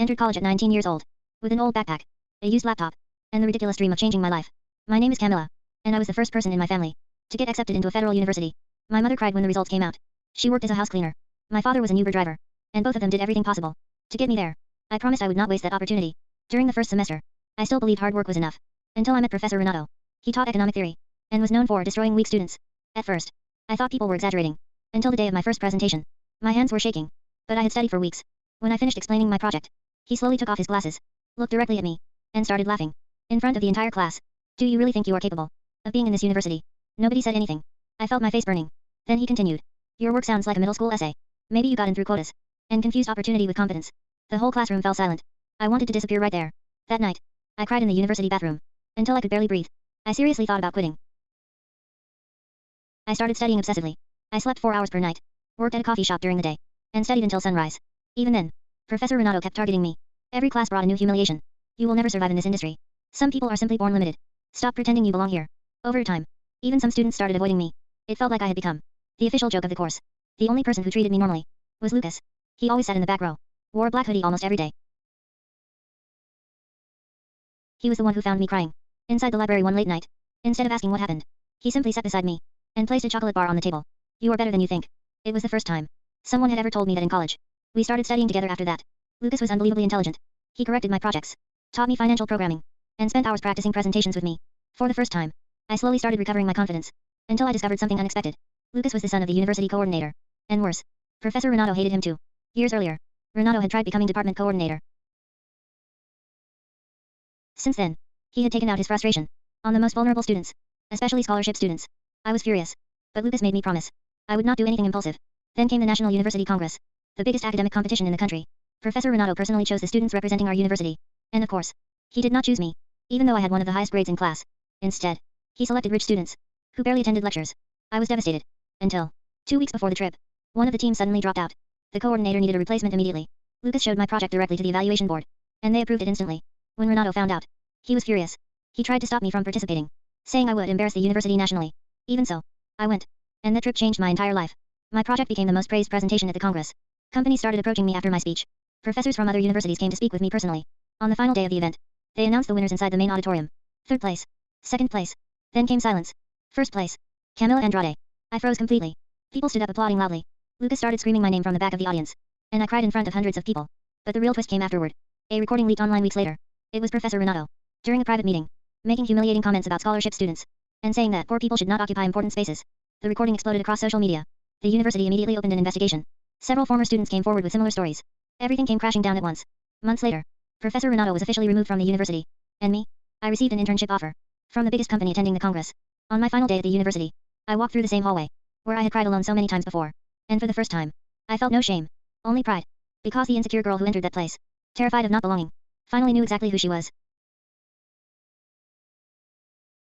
I entered college at 19 years old, with an old backpack, a used laptop, and the ridiculous dream of changing my life. My name is Camilla, and I was the first person in my family to get accepted into a federal university. My mother cried when the results came out. She worked as a house cleaner. My father was an Uber driver, and both of them did everything possible to get me there. I promised I would not waste that opportunity. During the first semester, I still believed hard work was enough, until I met Professor Renato. He taught economic theory, and was known for destroying weak students. At first, I thought people were exaggerating, until the day of my first presentation. My hands were shaking, but I had studied for weeks. When I finished explaining my project, he slowly took off his glasses, looked directly at me, and started laughing. In front of the entire class. Do you really think you are capable of being in this university? Nobody said anything. I felt my face burning. Then he continued. Your work sounds like a middle school essay. Maybe you got in through quotas, and confused opportunity with competence. The whole classroom fell silent. I wanted to disappear right there. That night, I cried in the university bathroom, until I could barely breathe. I seriously thought about quitting. I started studying obsessively. I slept 4 hours per night, worked at a coffee shop during the day, and studied until sunrise. Even then, Professor Renato kept targeting me. Every class brought a new humiliation. You will never survive in this industry. Some people are simply born limited. Stop pretending you belong here. Over time, even some students started avoiding me. It felt like I had become the official joke of the course. The only person who treated me normally was Lucas. He always sat in the back row, wore a black hoodie almost every day. He was the one who found me crying inside the library one late night. Instead of asking what happened, he simply sat beside me and placed a chocolate bar on the table. You are better than you think. It was the first time someone had ever told me that in college. We started studying together after that. Lucas was unbelievably intelligent. He corrected my projects, taught me financial programming, and spent hours practicing presentations with me. For the first time, I slowly started recovering my confidence, until I discovered something unexpected. Lucas was the son of the university coordinator. And worse, Professor Renato hated him too. Years earlier, Renato had tried becoming department coordinator. Since then, he had taken out his frustration on the most vulnerable students, especially scholarship students. I was furious, but Lucas made me promise I would not do anything impulsive. Then came the National University Congress, the biggest academic competition in the country. Professor Renato personally chose the students representing our university. And of course, he did not choose me, even though I had one of the highest grades in class. Instead, he selected rich students, who barely attended lectures. I was devastated. Until 2 weeks before the trip, one of the teams suddenly dropped out. The coordinator needed a replacement immediately. Lucas showed my project directly to the evaluation board, and they approved it instantly. When Renato found out, he was furious. He tried to stop me from participating, saying I would embarrass the university nationally. Even so, I went, and that trip changed my entire life. My project became the most praised presentation at the Congress. Companies started approaching me after my speech. Professors from other universities came to speak with me personally. On the final day of the event, they announced the winners inside the main auditorium. Third place. Second place. Then came silence. First place. Camilla Andrade. I froze completely. People stood up applauding loudly. Lucas started screaming my name from the back of the audience, and I cried in front of hundreds of people. But the real twist came afterward. A recording leaked online weeks later. It was Professor Renato, during a private meeting, making humiliating comments about scholarship students, and saying that poor people should not occupy important spaces. The recording exploded across social media. The university immediately opened an investigation. Several former students came forward with similar stories. Everything came crashing down at once. Months later, Professor Renato was officially removed from the university. And me? I received an internship offer from the biggest company attending the Congress. On my final day at the university, I walked through the same hallway, where I had cried alone so many times before. And for the first time, I felt no shame, only pride. Because the insecure girl who entered that place, terrified of not belonging, finally knew exactly who she was.